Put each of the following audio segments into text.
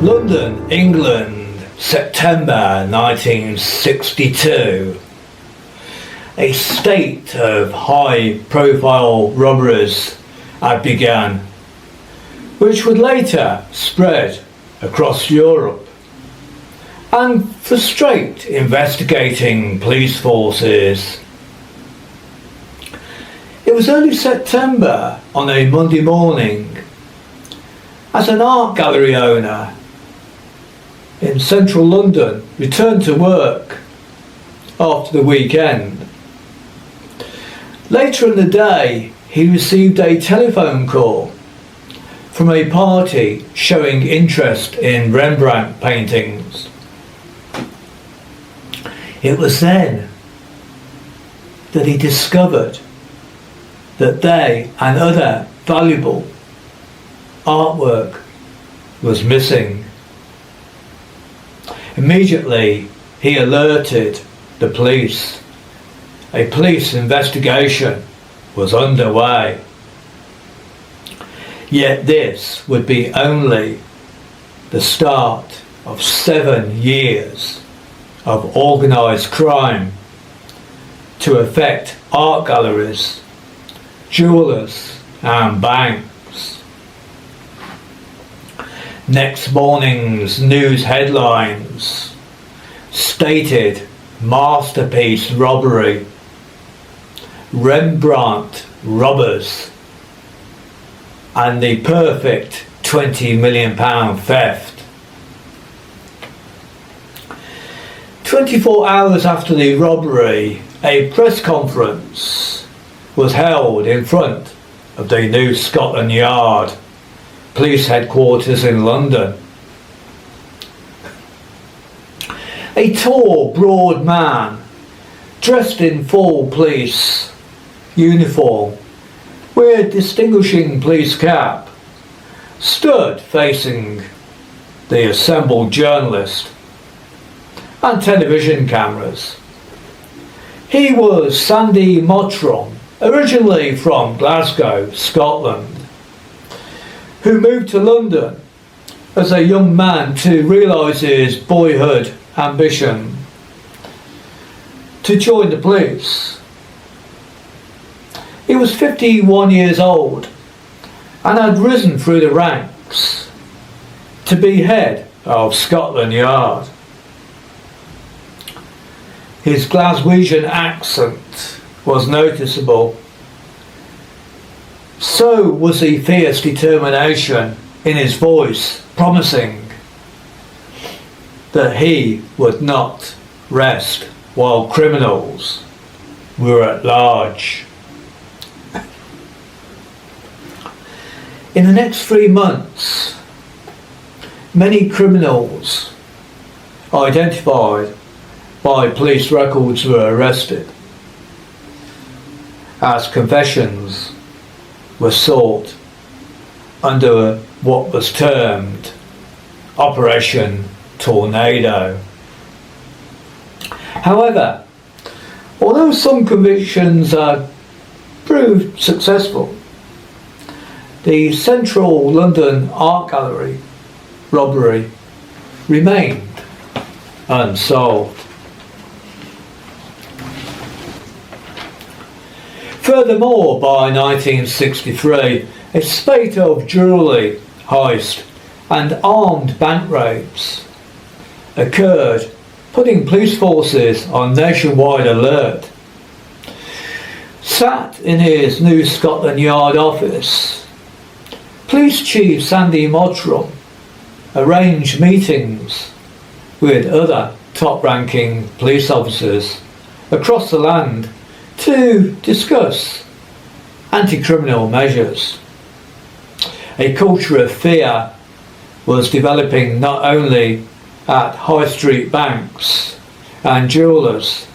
London, England, September 1962. A state of high-profile robberies had begun, which would later spread across Europe and frustrate investigating police forces. It was early September on a Monday morning, as an art gallery owner in central London returned to work after the weekend. Later in the day, he received a telephone call from a party showing interest in Rembrandt paintings. It was then that he discovered that they and other valuable artwork was missing. Immediately, he alerted the police. A police investigation was underway. Yet this would be only the start of 7 years of organised crime to affect art galleries, jewellers and banks. Next morning's news headlines stated masterpiece robbery, Rembrandt robbers, and the perfect £20 million theft. 24 hours after the robbery, a press conference was held in front of the new Scotland Yard police headquarters in London. A tall, broad man, dressed in full police uniform, with distinguishing police cap, stood facing the assembled journalist and television cameras. He was Sandy Mottram, originally from Glasgow, Scotland, who moved to London as a young man to realise his boyhood ambition to join the police. He was 51 years old and had risen through the ranks to be head of Scotland Yard. His Glaswegian accent was noticeable. So was the fierce determination in his voice, promising that he would not rest while criminals were at large. In the next 3 months, many criminals identified by police records were arrested, as confessions were sought under what was termed Operation Tornado. However, although some convictions had proved successful, the central London art gallery robbery remained unsolved. Furthermore, by 1963, a spate of jewellery heist and armed bank raids occurred, putting police forces on nationwide alert. Sat in his new Scotland Yard office, Police Chief Sandy Mottram arranged meetings with other top-ranking police officers across the land to discuss anti-criminal measures. A culture of fear was developing not only at high street banks and jewellers,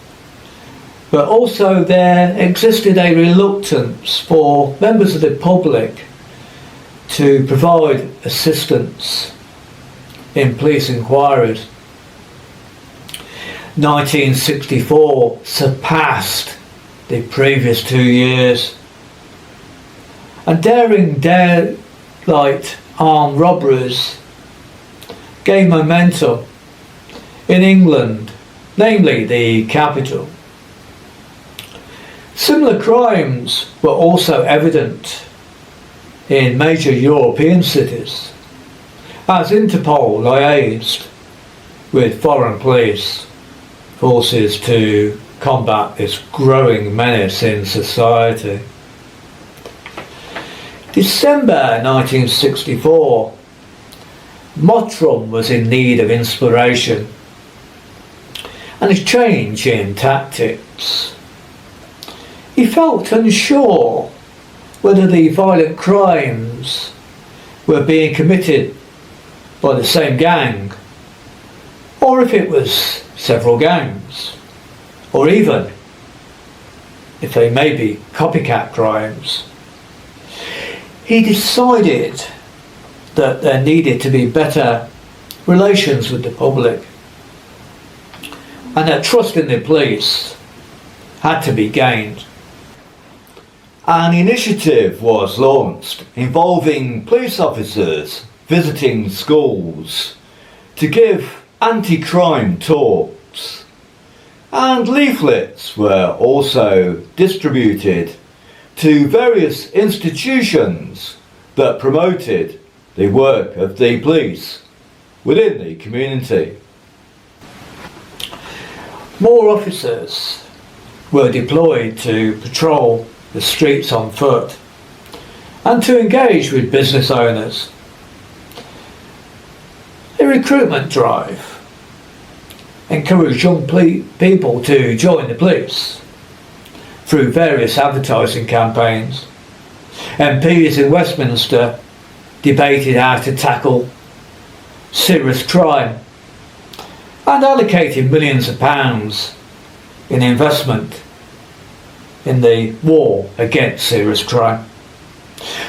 but also there existed a reluctance for members of the public to provide assistance in police inquiries. 1964 surpassed the previous 2 years, and daring daylight armed robberies gained momentum in England, namely the capital. Similar crimes were also evident in major European cities, as Interpol liaised with foreign police forces to combat this growing menace in society. December 1964, Mottram was in need of inspiration and a change in tactics. He felt unsure whether the violent crimes were being committed by the same gang, or if it was several gangs, or even if they may be copycat crimes. He decided that there needed to be better relations with the public and that trust in the police had to be gained. An initiative was launched involving police officers visiting schools to give anti-crime talks, and leaflets were also distributed to various institutions that promoted the work of the police within the community. More officers were deployed to patrol the streets on foot and to engage with business owners. A recruitment drive encouraged young people to join the police through various advertising campaigns. MPs in Westminster debated how to tackle serious crime and allocated millions of pounds in investment in the war against serious crime.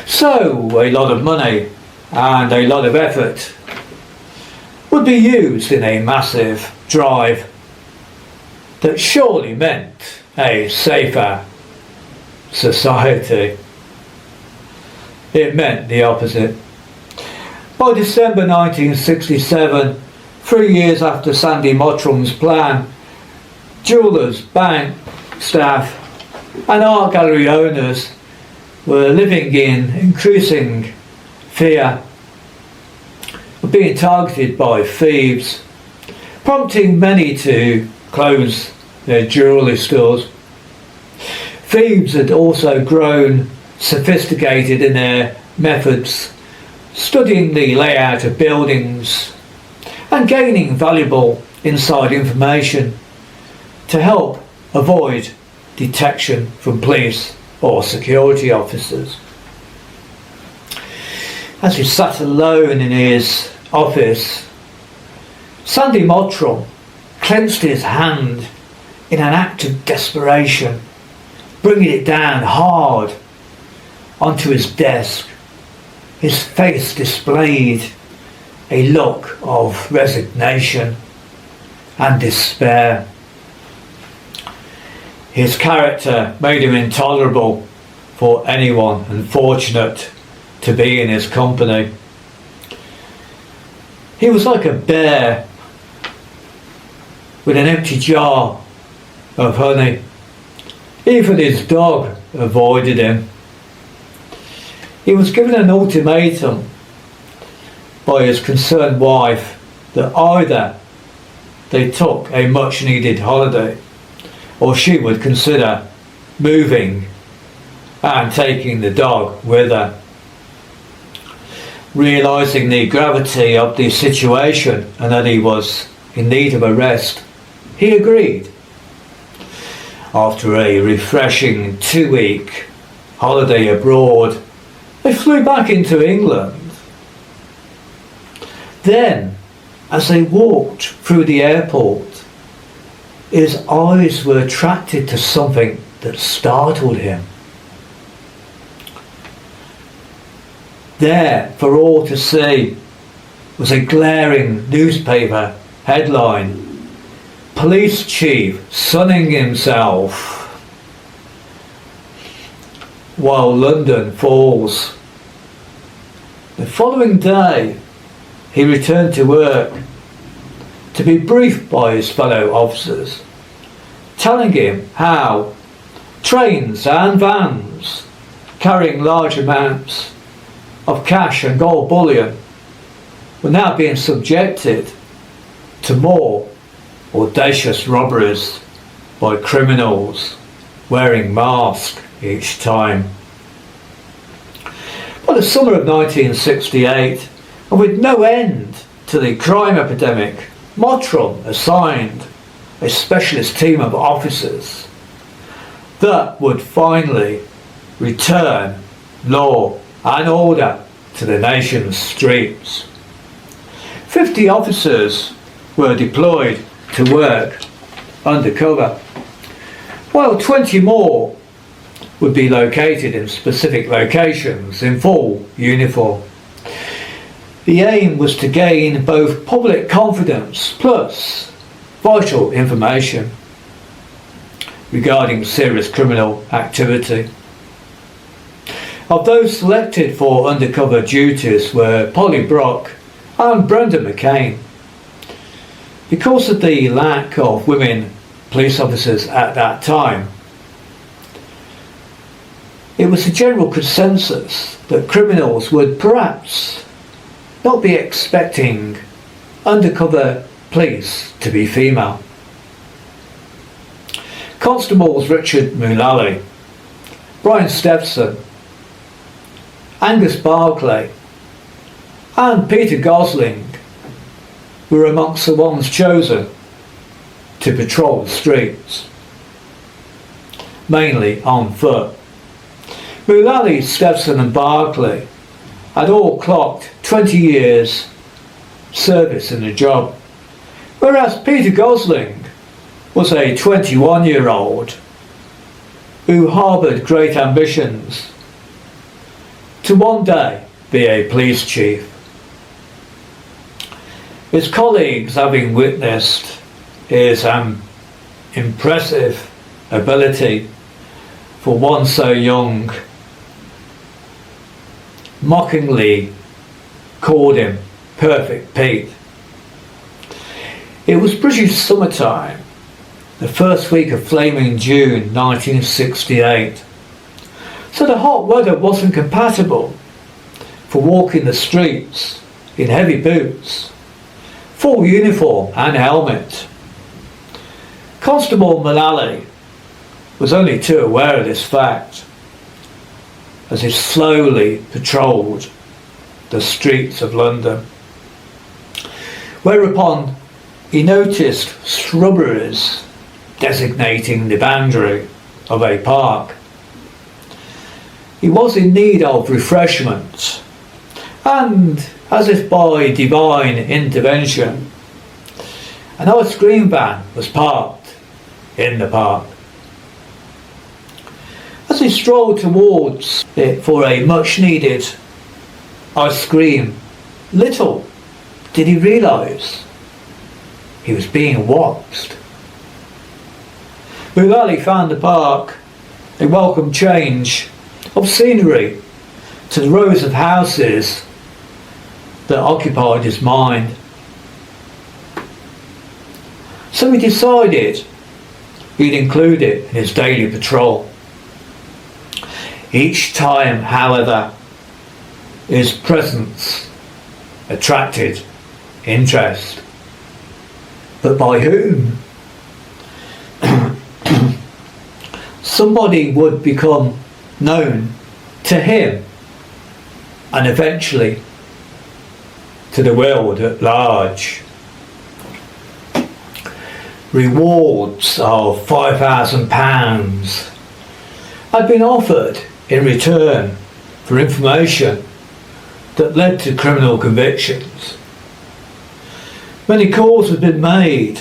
So a lot of money and a lot of effort would be used in a massive drive that surely meant a safer society. It meant the opposite. By December 1967, 3 years after Sandy Mottram's plan, jewellers, bank staff and art gallery owners were living in increasing fear of being targeted by thieves, prompting many to close their jewellery stores. Thieves had also grown sophisticated in their methods, studying the layout of buildings and gaining valuable inside information to help avoid detection from police or security officers. As he sat alone in his office, Sandy Mottram clenched his hand in an act of desperation, bringing it down hard onto his desk. His face displayed a look of resignation and despair. His character made him intolerable for anyone unfortunate to be in his company. He was like a bear with an empty jar of honey. Even his dog avoided him. He was given an ultimatum by his concerned wife that either they took a much needed holiday or she would consider moving and taking the dog with her. Realising the gravity of the situation and that he was in need of a rest, he agreed. After a refreshing 2-week holiday abroad, they flew back into England. Then, as they walked through the airport, his eyes were attracted to something that startled him. There, for all to see, was a glaring newspaper headline: Police Chief sunning himself while London falls. The following day, he returned to work to be briefed by his fellow officers, telling him how trains and vans carrying large amounts of cash and gold bullion were now being subjected to more audacious robberies by criminals wearing masks each time. By the summer of 1968, and with no end to the crime epidemic, Mottram assigned a specialist team of officers that would finally return law and order to the nation's streets. 50 officers were deployed to work undercover, while 20 more would be located in specific locations in full uniform. The aim was to gain both public confidence plus vital information regarding serious criminal activity. Of those selected for undercover duties were Polly Brock and Brenda McCain. Because of the lack of women police officers at that time, it was a general consensus that criminals would perhaps not be expecting undercover police to be female. Constables Richard Mullally, Brian Stepson, Angus Barclay and Peter Gosling were amongst the ones chosen to patrol the streets, mainly on foot. Mullally, Stepson and Barclay had all clocked 20 years service in the job, whereas Peter Gosling was a 21-year-old who harboured great ambitions to one day be a police chief. His colleagues, having witnessed his impressive ability for one so young, mockingly called him Perfect Pete. It was British summertime, the first week of flaming June 1968, so the hot weather wasn't compatible for walking the streets in heavy boots, full uniform and helmet. Constable Mullally was only too aware of this fact as he slowly patrolled the streets of London, whereupon he noticed shrubberies designating the boundary of a park. He was in need of refreshment, and as if by divine intervention, an ice cream van was parked in the park. As he strolled towards it for a much needed ice cream, little did he realise he was being watched. Mullally found the park a welcome change of scenery to the rows of houses that occupied his mind. So he decided he'd include it in his daily patrol. Each time, however, his presence attracted interest. But by whom? Somebody would become known to him and eventually to the world at large. Rewards of £5,000 had been offered in return for information that led to criminal convictions. Many calls had been made,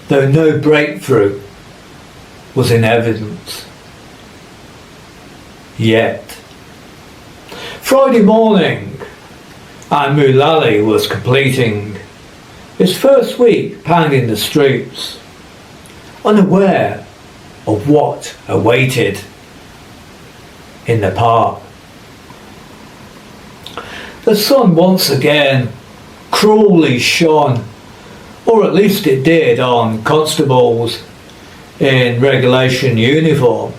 though no breakthrough was in evidence yet. Friday morning, and Mullally was completing his first week pounding the streets, unaware of what awaited in the park. The sun once again cruelly shone, or at least it did, on constables in regulation uniform.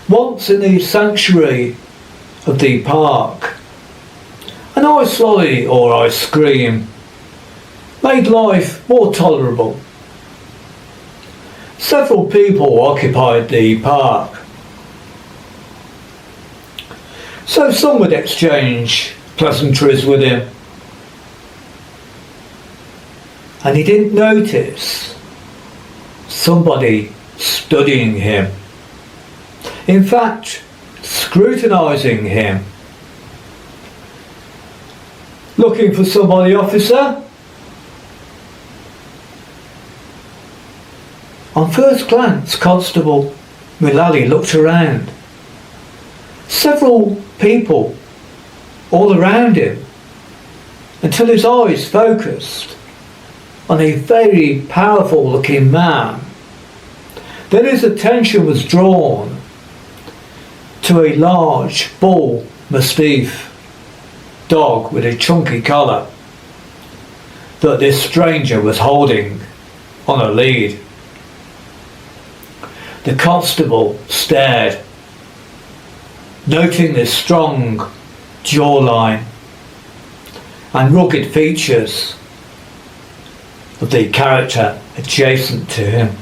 Once in the sanctuary of the park, an ice lolly or ice cream made life more tolerable. Several people occupied the park, so some would exchange pleasantries with him, and he didn't notice somebody studying him. In fact, scrutinising him. Looking for somebody, officer? On first glance, Constable Mullally looked around. Several people all around him, until his eyes focused on a very powerful looking man. Then his attention was drawn to a large bull mastiff dog with a chunky collar that this stranger was holding on a lead. The constable stared, noting the strong jawline and rugged features of the character adjacent to him.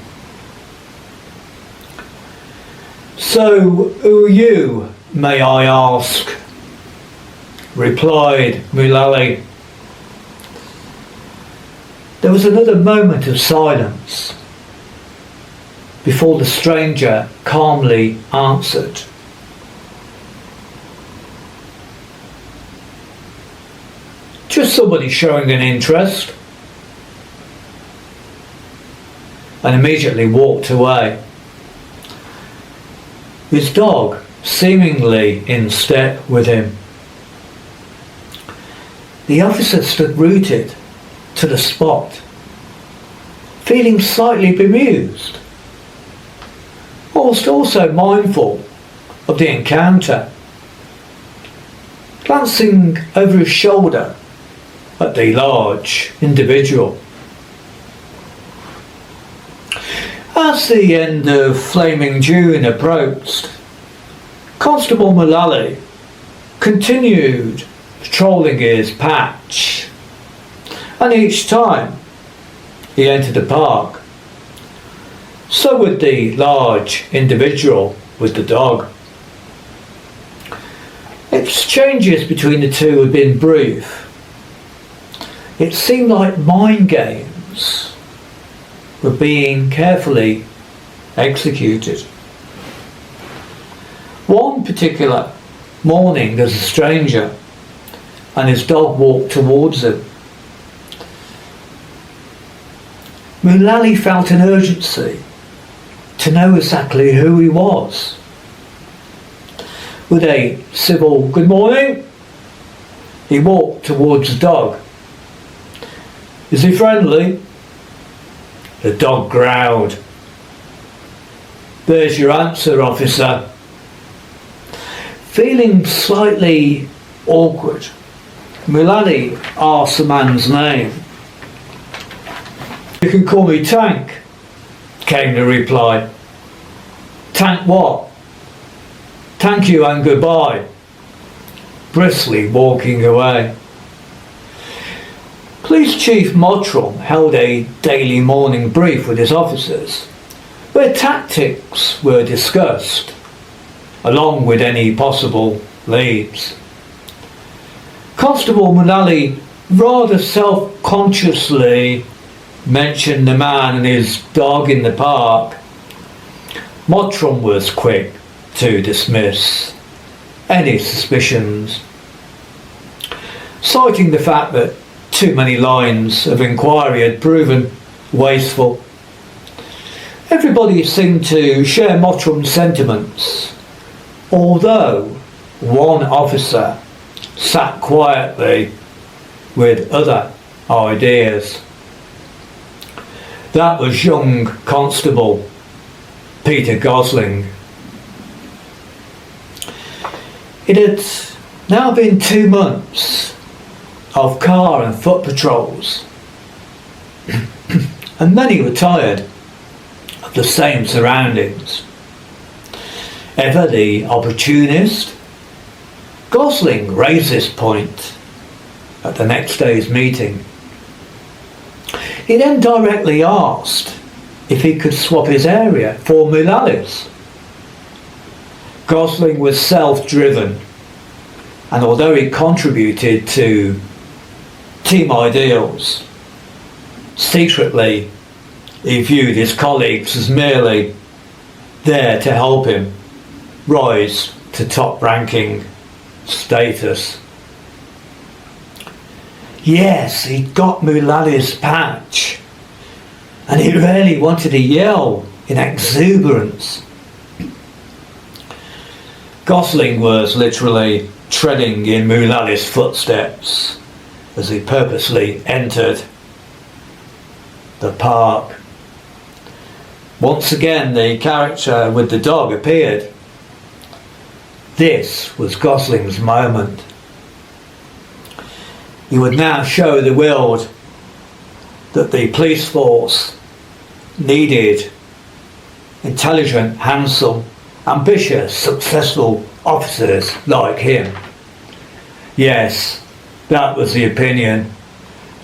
"So, who are you, may I ask?" replied Mullally. There was another moment of silence before the stranger calmly answered. "Just somebody showing an interest," and immediately walked away. His dog seemingly in step with him. The officer stood rooted to the spot, feeling slightly bemused, whilst also mindful of the encounter. Glancing over his shoulder at the large individual. As the end of Flaming June approached, Constable Mullally continued patrolling his patch, and each time he entered the park, so would the large individual with the dog. Exchanges between the two had been brief. It seemed like mind games were being carefully executed. One particular morning, as a stranger and his dog walked towards him, Mullally felt an urgency to know exactly who he was. With a civil "good morning," he walked towards the dog. "Is he friendly?" The dog growled. "There's your answer, officer." Feeling slightly awkward, Mullally asked the man's name. "You can call me Tank," came the reply. "Tank what?" "Thank you and goodbye," briskly walking away. Police Chief Mottram held a daily morning brief with his officers, where tactics were discussed, along with any possible leads. Constable Mullally rather self-consciously mentioned the man and his dog in the park. Mottram was quick to dismiss any suspicions, citing the fact that too many lines of inquiry had proven wasteful. Everybody seemed to share Mottram's sentiments, although one officer sat quietly with other ideas. That was young Constable Peter Gosling. It had now been 2 months of car and foot patrols, and many were tired of the same surroundings. Ever the opportunist, Gosling raised this point at the next day's meeting. He then directly asked if he could swap his area for Mullalis. Gosling was self-driven, and although he contributed to team ideals, secretly he viewed his colleagues as merely there to help him rise to top-ranking status. Yes, he'd got Mullalis' patch, and he really wanted to yell in exuberance. Gosling was literally treading in Mullalis' footsteps as he purposely entered the park. Once again, the character with the dog appeared. This was Gosling's moment. He would now show the world that the police force needed intelligent, handsome, ambitious, successful officers like him. Yes, that was the opinion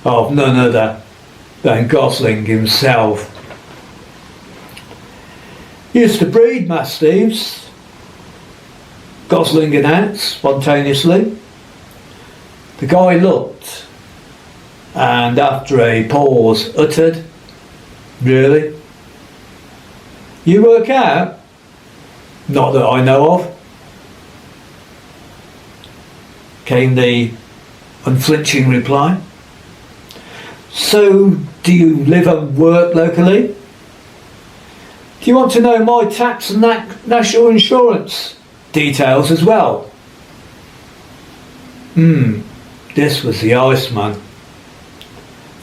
of none other than Gosling himself. Used to breed mastiffs, Gosling announced spontaneously. The guy looked, and after a pause uttered, "Really? You work out?" "Not that I know of," came the unflinching reply. "So, do you live and work locally? Do you want to know my tax and national insurance details as well?" This was the Iceman,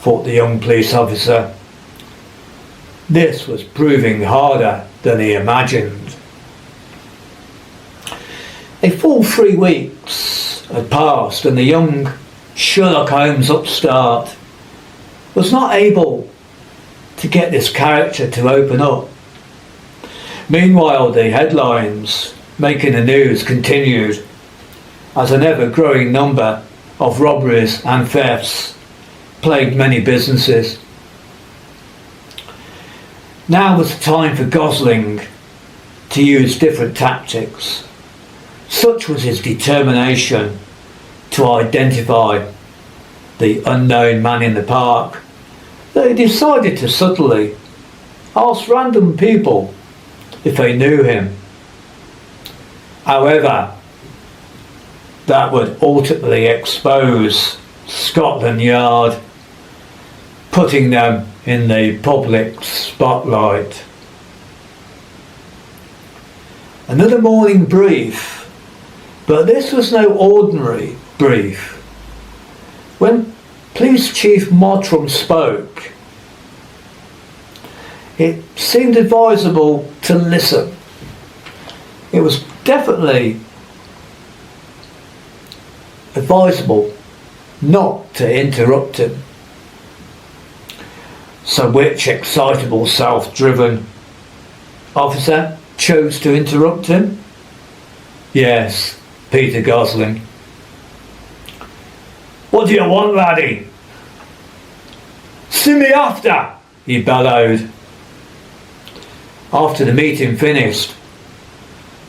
thought the young police officer. This was proving harder than he imagined. A full 3 weeks had passed, and the young Sherlock Holmes upstart was not able to get this character to open up. Meanwhile, the headlines making the news continued as an ever-growing number of robberies and thefts plagued many businesses. Now was the time for Gosling to use different tactics. Such was his determination to identify the unknown man in the park that he decided to subtly ask random people if they knew him. However, that would ultimately expose Scotland Yard, putting them in the public spotlight. Another morning brief, but this was no ordinary brief. When Police Chief Mottram spoke, it seemed advisable to listen. It was definitely advisable not to interrupt him. So which excitable, self-driven officer chose to interrupt him? Yes, Peter Gosling. "What do you want, laddie?" "See me after," he bellowed. After the meeting finished,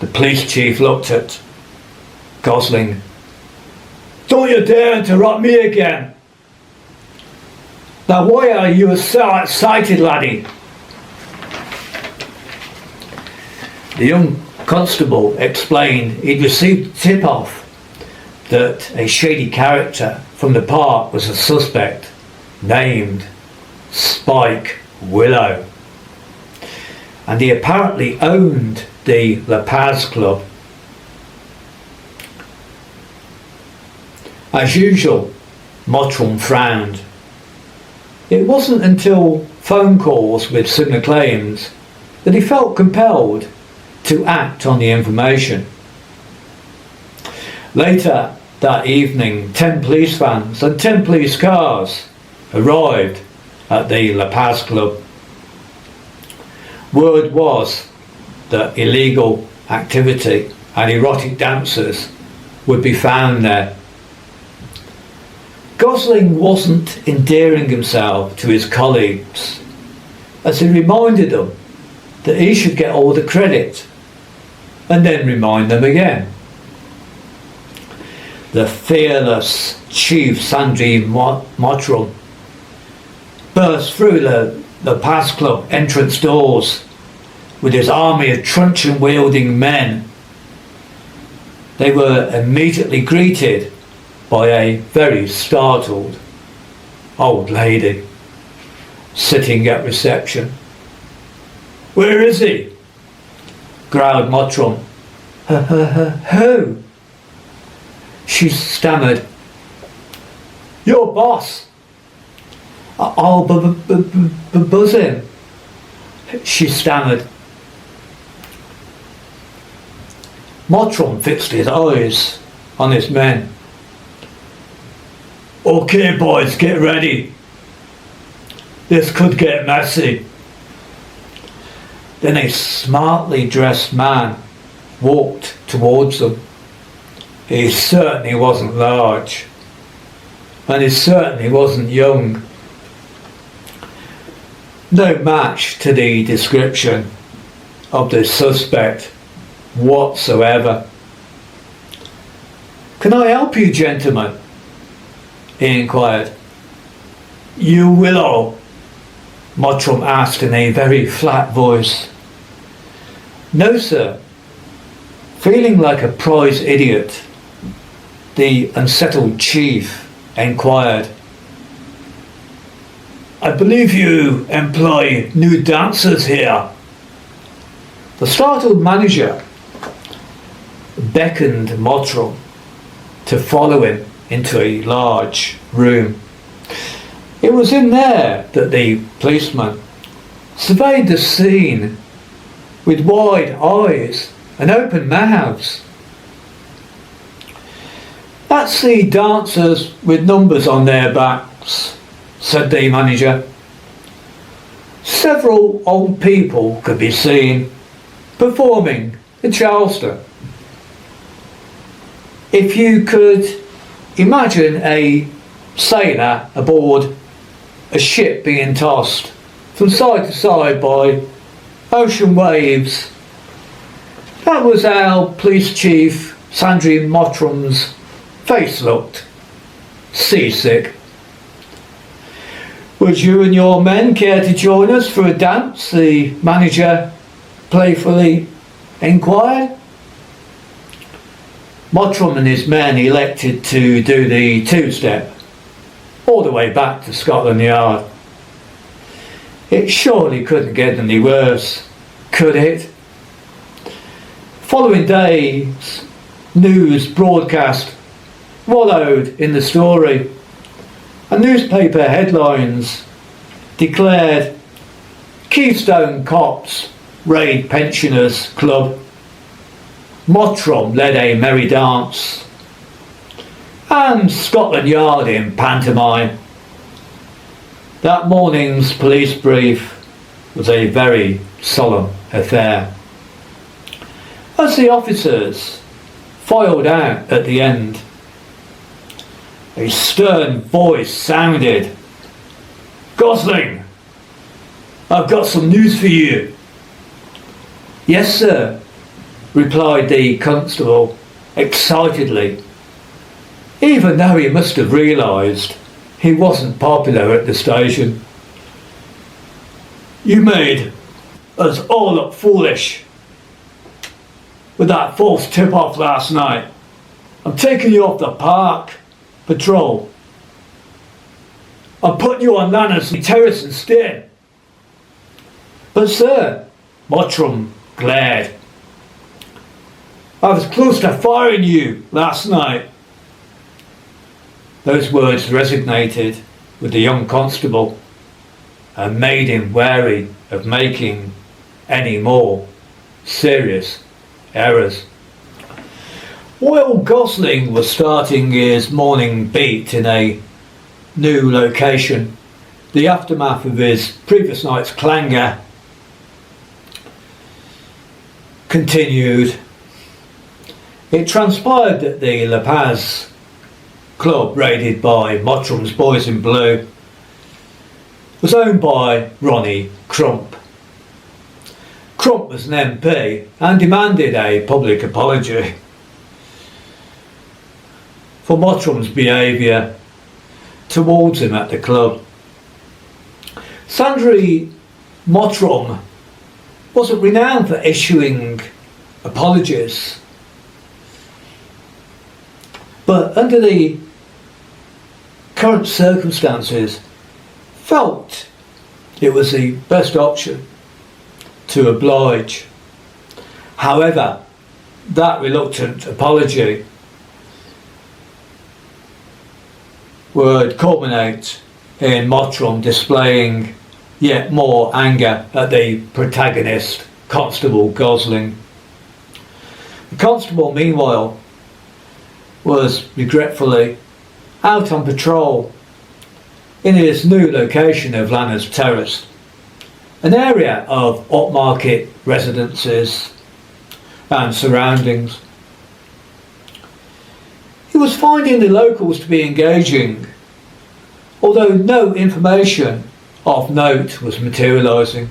the police chief looked at Gosling. "Don't you dare interrupt me again. Now why are you so excited, laddie?" The young constable explained he'd received a tip-off that a shady character from the park was a suspect named Spike Willow, and he apparently owned the La Paz Club. As usual, Mottram frowned. It wasn't until phone calls with similar claims that he felt compelled to act on the information. Later, that evening, 10 police vans and 10 police cars arrived at the La Paz Club. Word was that illegal activity and erotic dancers would be found there. Gosling wasn't endearing himself to his colleagues, as he reminded them that he should get all the credit, and then remind them again. The fearless Chief Sandri Mottram burst through the Paz Club entrance doors with his army of truncheon-wielding men. They were immediately greeted by a very startled old lady sitting at reception. "Where is he?" growled Mottram. Who?" She stammered. "Your boss." "I'll buzz him," she stammered. Mottram fixed his eyes on his men. "Okay, boys, get ready. This could get messy." Then a smartly dressed man walked towards them. He certainly wasn't large, and he certainly wasn't young. No match to the description of the suspect whatsoever. "Can I help you, gentlemen?" he inquired. "You Willow?" Mottram asked in a very flat voice. "No, sir." Feeling like a prize idiot, the unsettled chief inquired. "I believe you employ new dancers here." The startled manager beckoned Mottram to follow him into a large room. It was in there that the policeman surveyed the scene with wide eyes and open mouths. "That's the dancers with numbers on their backs," said the manager. Several old people could be seen performing in Charleston. If you could imagine a sailor aboard a ship being tossed from side to side by ocean waves, that was how Police Chief Sandri Mottram's face looked. Seasick. "Would you and your men care to join us for a dance?" the manager playfully inquired. Mottram and his men elected to do the two-step all the way back to Scotland Yard. It surely couldn't get any worse, could it? Following days, news broadcast wallowed in the story, and newspaper headlines declared Keystone Cops raid pensioners club. Mottram led a merry dance, and Scotland Yard in pantomime. That morning's police brief was a very solemn affair. As the officers filed out at the end, a stern voice sounded. "Gosling, I've got some news for you." "Yes, sir," replied the constable excitedly, even though he must have realised he wasn't popular at the station. "You made us all look foolish with that false tip-off last night. I'm taking you off the park patrol. I'm putting you on Lanner's terrace instead." "But sir," Mottram glared, "I was close to firing you last night." Those words resonated with the young constable and made him wary of making any more serious errors. While Gosling was starting his morning beat in a new location, the aftermath of his previous night's clanger continued. It transpired that the La Paz club raided by Mottrum's Boys in Blue was owned by Ronnie Crump. Crump was an MP and demanded a public apology for Mottrum's behaviour towards him at the club. Sandry Mottrum wasn't renowned for issuing apologies, but under the current circumstances felt it was the best option to oblige. However, that reluctant apology would culminate in Mottrum displaying yet more anger at the protagonist, Constable Gosling. The constable, meanwhile, was regretfully out on patrol in his new location of Lanner's Terrace, an area of upmarket residences and surroundings. He was finding the locals to be engaging, although no information of note was materialising.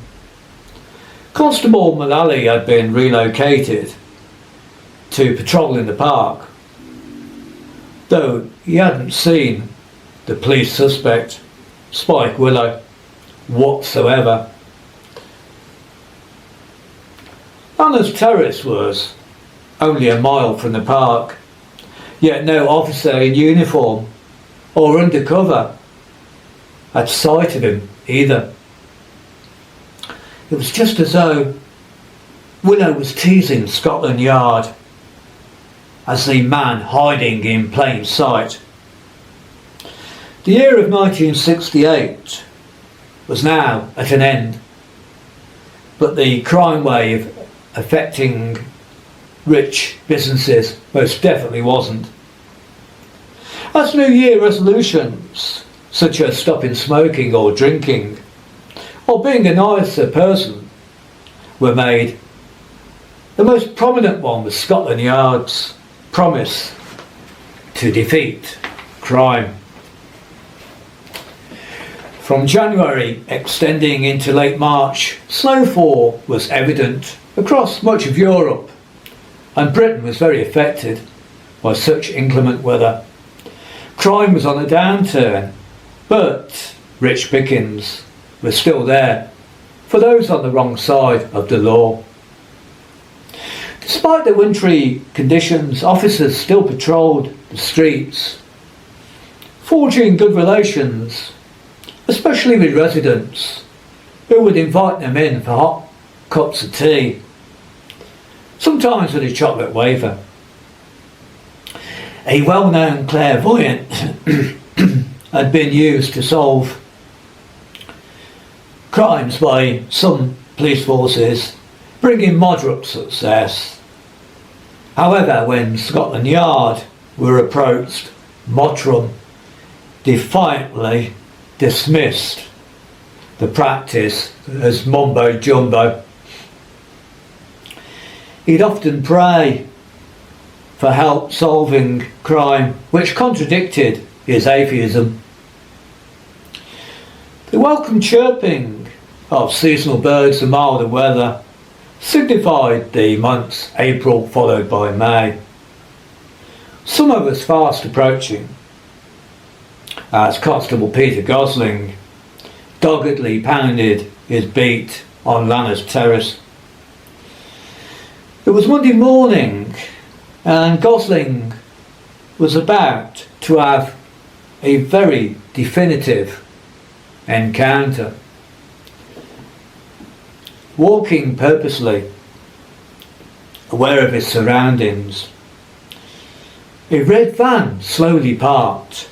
Constable Mullally had been relocated to patrol in the park, though he hadn't seen the police suspect, Spike Willow, whatsoever. Lanner's Terrace was only a mile from the park, yet no officer in uniform or undercover had sight of him either. It was just as though Willow was teasing Scotland Yard as the man hiding in plain sight. The year of 1968 was now at an end, but the crime wave affecting rich businesses most definitely wasn't. As New Year resolutions, such as stopping smoking or drinking, or being a nicer person, were made, the most prominent one was Scotland Yard's promise to defeat crime. From January extending into late March, snowfall was evident across much of Europe, and Britain was very affected by such inclement weather. Crime was on a downturn, but rich pickings were still there for those on the wrong side of the law. Despite the wintry conditions, officers still patrolled the streets, forging good relations, especially with residents who would invite them in for hot cups of tea, sometimes with a chocolate wafer. A well-known clairvoyant had been used to solve crimes by some police forces, bringing moderate success. However, when Scotland Yard were approached, Mottrum defiantly dismissed the practice as mumbo jumbo. He'd often pray for help solving crime, which contradicted his atheism. The welcome chirping of seasonal birds and milder weather signified the months April followed by May. Summer was fast approaching as Constable Peter Gosling doggedly pounded his beat on Lanner's Terrace. It was Monday morning and Gosling was about to have a very definitive encounter. Walking purposely, aware of his surroundings, a red van slowly parked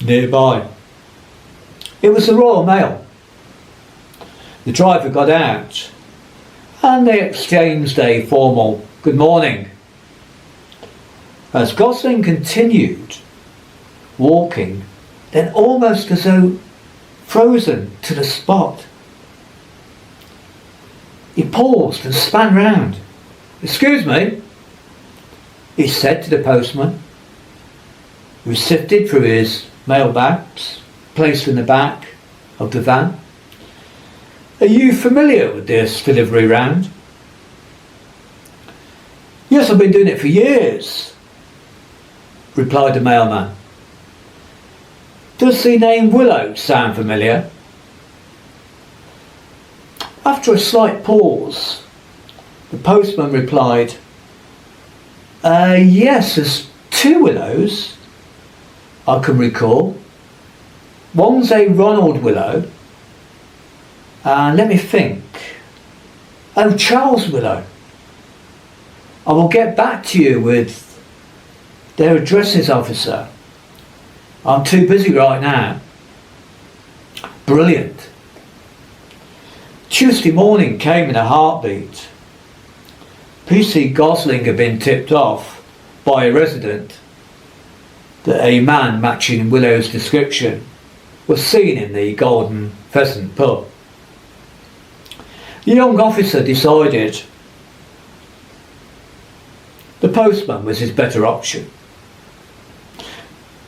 nearby. It was the Royal Mail. The driver got out and they exchanged a formal good morning. as Gosling continued walking, then almost as though frozen to the spot, he paused and span round. "Excuse me," he said to the postman, who sifted through his mailbags placed in the back of the van. "Are you familiar with this delivery round?" "Yes, I've been doing it for years," replied the mailman. "Does the name Willow sound familiar?" After a slight pause, the postman replied, "Yes, there's 2 Willows I can recall. One's a Ronald Willow, and let me think. Oh, Charles Willow. I will get back to you with their addresses, officer. I'm too busy right now." Brilliant. Tuesday morning came in a heartbeat. PC Gosling had been tipped off by a resident that a man matching Willow's description was seen in the Golden Pheasant pub. The young officer decided the postman was his better option.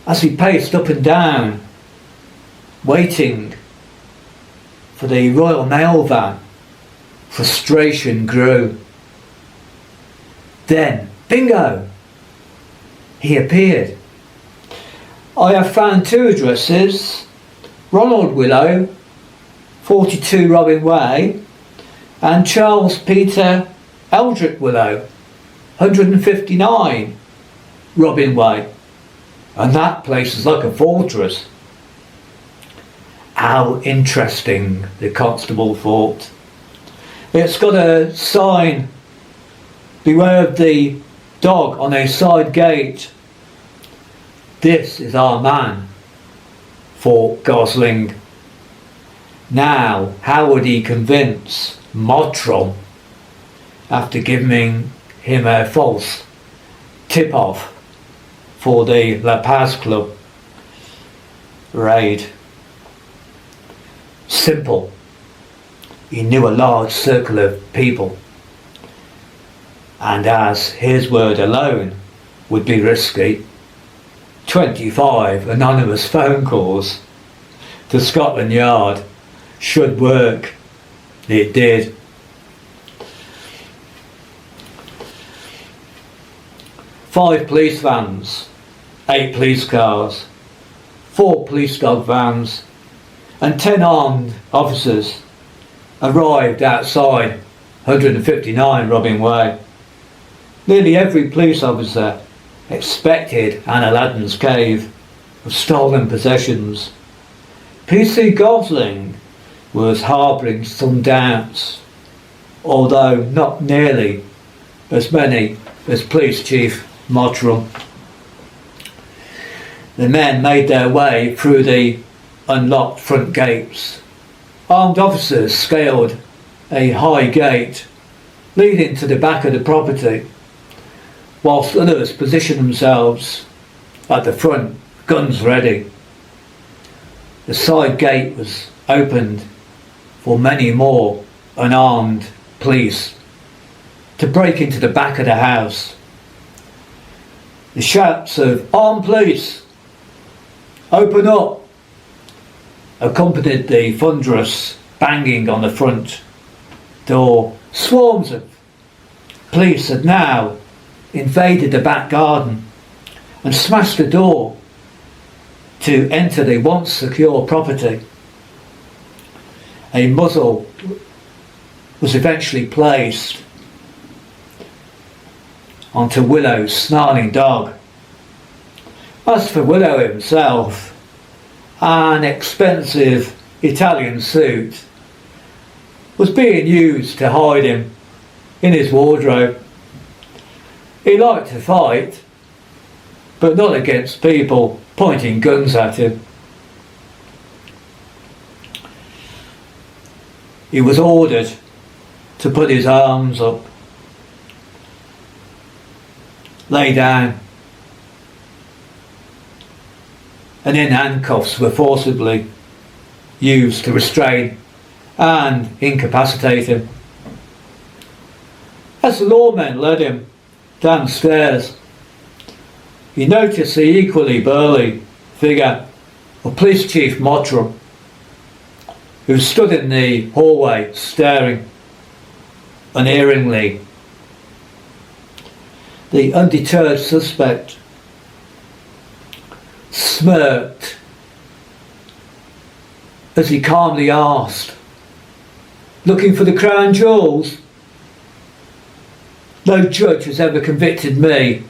As he paced up and down, waiting for the Royal Mail van, frustration grew. Then, bingo! He appeared. "I have found 2 addresses, Ronald Willow, 42 Robin Way, and Charles Peter Eldrick Willow, 159 Robin Way. And that place is like a fortress." How interesting, the constable thought. "It's got a sign, 'Beware of the dog,' on a side gate. This is our man," thought Gosling. Now, how would he convince Mottram after giving him a false tip-off for the La Paz Club raid? Simple. He knew a large circle of people, and as his word alone would be risky, 25 anonymous phone calls to Scotland Yard should work. It did. Five police vans, 8 police cars, 4 police dog vans, and 10 armed officers arrived outside 159 Robin Way. Nearly every police officer expected an Aladdin's cave of stolen possessions. PC Gosling was harbouring some doubts, although not nearly as many as Police Chief Mottram. The men made their way through the unlocked front gates. Armed officers scaled a high gate leading to the back of the property, whilst others positioned themselves at the front, guns ready. The side gate was opened for many more unarmed police to break into the back of the house. The shouts of "Armed police! Open up!" accompanied the thunderous banging on the front door. Swarms of police had now invaded the back garden and smashed the door to enter the once secure property. A muzzle was eventually placed onto Willow's snarling dog. As for Willow himself, an expensive Italian suit was being used to hide him in his wardrobe. He liked to fight, but not against people pointing guns at him. He was ordered to put his arms up, lay down, and then handcuffs were forcibly used to restrain and incapacitate him. As the lawmen led him downstairs, he noticed the equally burly figure of Police Chief Mottram, who stood in the hallway staring unerringly. The undeterred suspect smirked as he calmly asked, "Looking for the crown jewels? No judge has ever convicted me.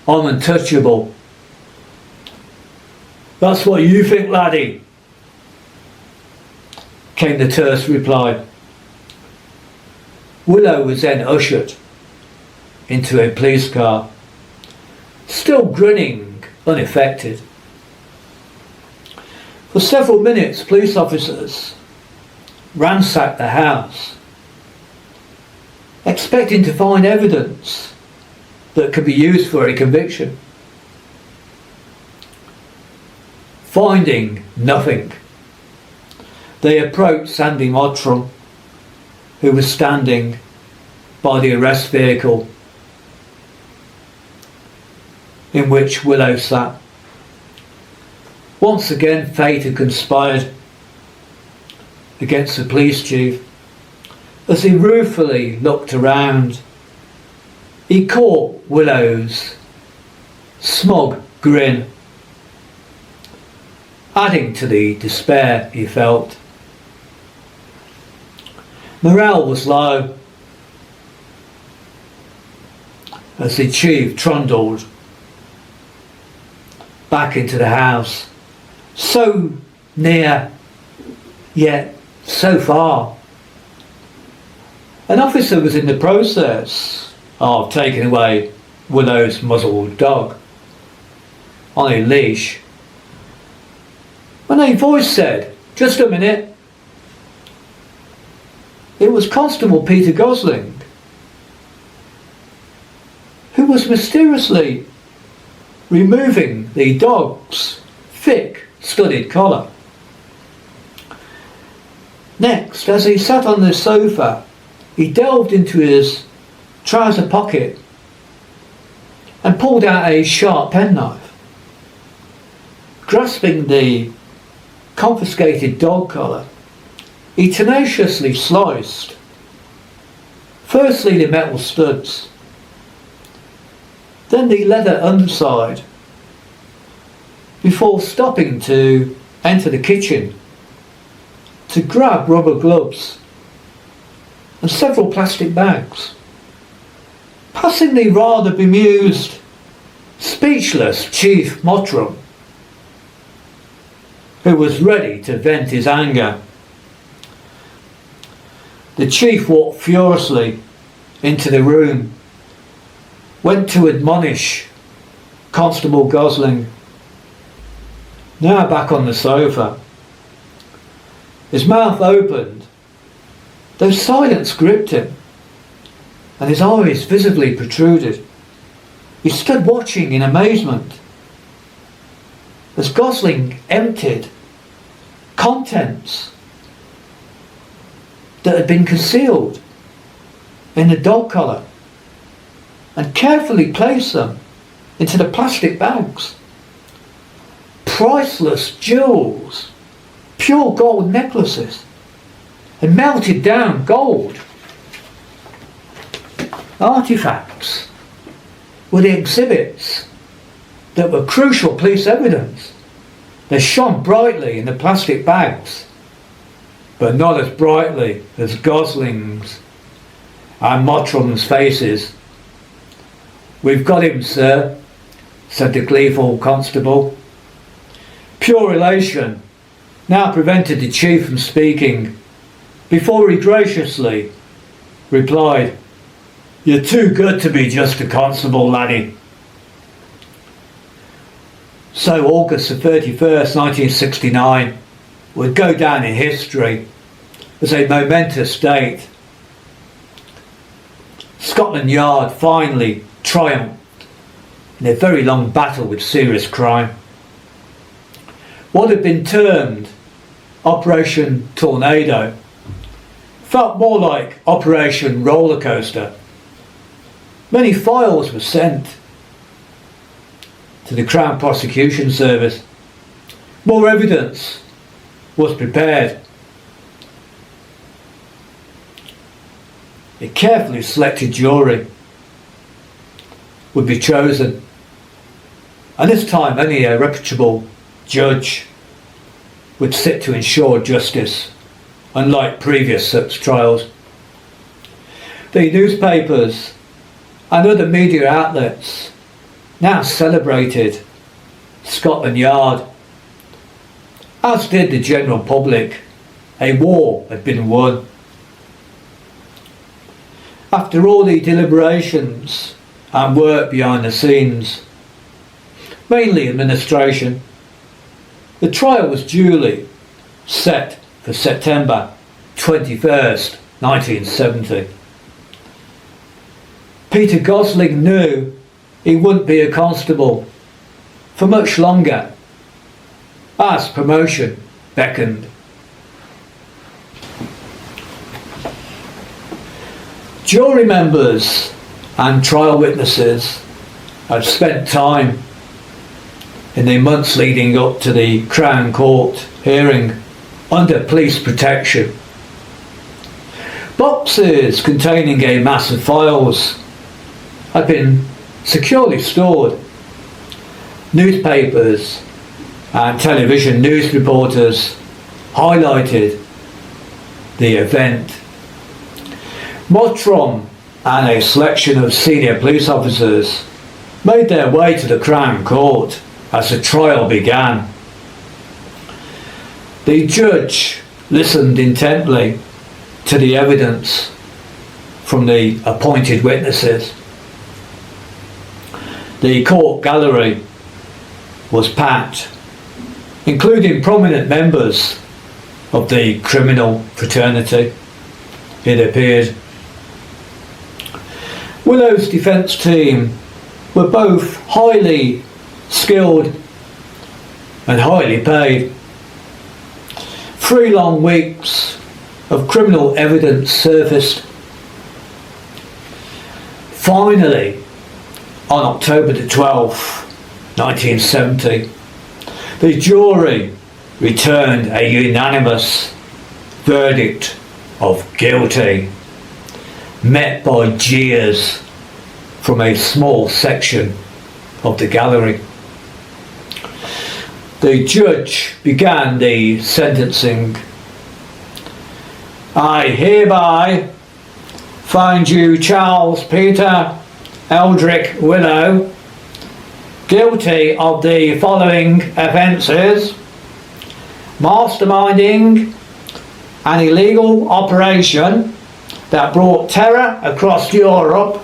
I'm untouchable." "That's what you think, laddie," came the terse reply. Willow was then ushered into a police car, still grinning, unaffected. For several minutes, police officers ransacked the house, expecting to find evidence that could be used for a conviction. Finding nothing, they approached Sandy Mottram, who was standing by the arrest vehicle in which Willow sat. Once again, fate had conspired against the police chief. As he ruefully looked around, he caught Willow's smug grin, adding to the despair he felt. Morale was low as the chief trundled back into the house, so near yet so far. An officer was in the process of taking away Willow's muzzled dog on a leash when a voice said, "Just a minute." It was Constable Peter Gosling, who was mysteriously removing the dog's thick, studded collar. Next, as he sat on the sofa, he delved into his trouser pocket and pulled out a sharp penknife. Grasping the confiscated dog collar, he tenaciously sliced firstly the metal studs, then the leather underside, before stopping to enter the kitchen to grab rubber gloves and several plastic bags, passing the rather bemused, speechless Chief Mottram, who was ready to vent his anger. The chief walked furiously into the room, went to admonish Constable Gosling, now back on the sofa. His mouth opened, though silence gripped him, and his eyes visibly protruded. He stood watching in amazement as Gosling emptied contents that had been concealed in the dog collar and carefully placed them into the plastic bags. Priceless jewels, pure gold necklaces, and melted down gold artifacts were the exhibits that were crucial police evidence. They shone brightly in the plastic bags, but not as brightly as Gosling's and Mottram's faces. "We've got him, sir," said the gleeful constable. Pure elation now prevented the chief from speaking, before he graciously replied, "You're too good to be just a constable, laddie." So August the 31st, 1969 would go down in history as a momentous date. Scotland Yard finally triumphed in a very long battle with serious crime. what had been termed Operation Tornado felt more like Operation Roller Coaster. Many files were sent to the Crown Prosecution Service. More evidence was prepared. A carefully selected jury would be chosen, and this time only a reputable judge would sit to ensure justice, unlike previous such trials. The newspapers and other media outlets now celebrated Scotland Yard, as did the general public. A war had been won. After all the deliberations and work behind the scenes, mainly administration, the trial was duly set for September 21st, 1970. Peter Gosling knew he wouldn't be a constable for much longer, as promotion beckoned. Jury members and trial witnesses had spent time in the months leading up to the Crown Court hearing under police protection. Boxes containing a mass of files had been securely stored. Newspapers and television news reporters highlighted the event. Mottram and a selection of senior police officers made their way to the Crown Court as the trial began. The judge listened intently to the evidence from the appointed witnesses. The court gallery was packed, including prominent members of the criminal fraternity, it appeared. Willow's defence team were both highly skilled and highly paid. 3 long weeks of criminal evidence surfaced. Finally, on October the 12th, 1970, the jury returned a unanimous verdict of guilty, met by jeers from a small section of the gallery. The judge began the sentencing. I hereby find you, Charles Peter Eldrick Willow, guilty of the following offences: masterminding an illegal operation that brought terror across Europe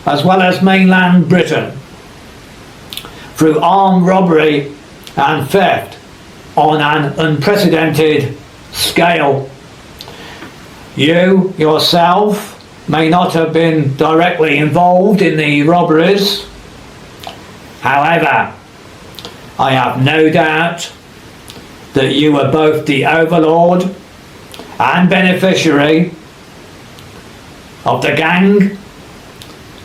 as well as mainland Britain through armed robbery and theft on an unprecedented scale. You yourself may not have been directly involved in the robberies. However, I have no doubt that you were both the overlord and beneficiary of the gang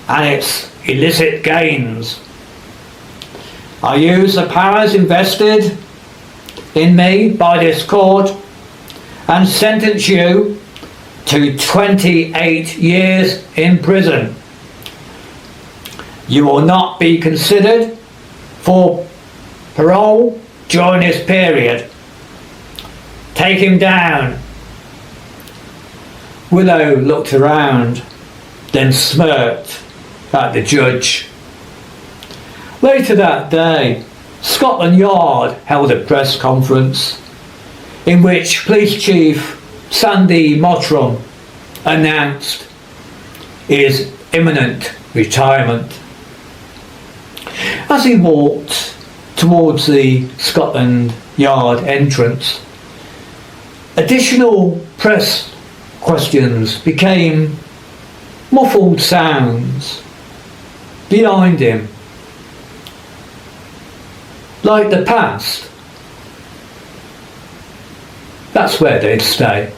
and its illicit gains. I use the powers invested in me by this court and sentence you to 28 years in prison. You will not be considered for parole during this period. Take him down. Willow looked around, then smirked at the judge. Later that day, Scotland Yard held a press conference in which Police Chief Sandy Mottram announced his imminent retirement. As he walked towards the Scotland Yard entrance, additional press questions became muffled sounds behind him. Like the past, That's where they'd stay.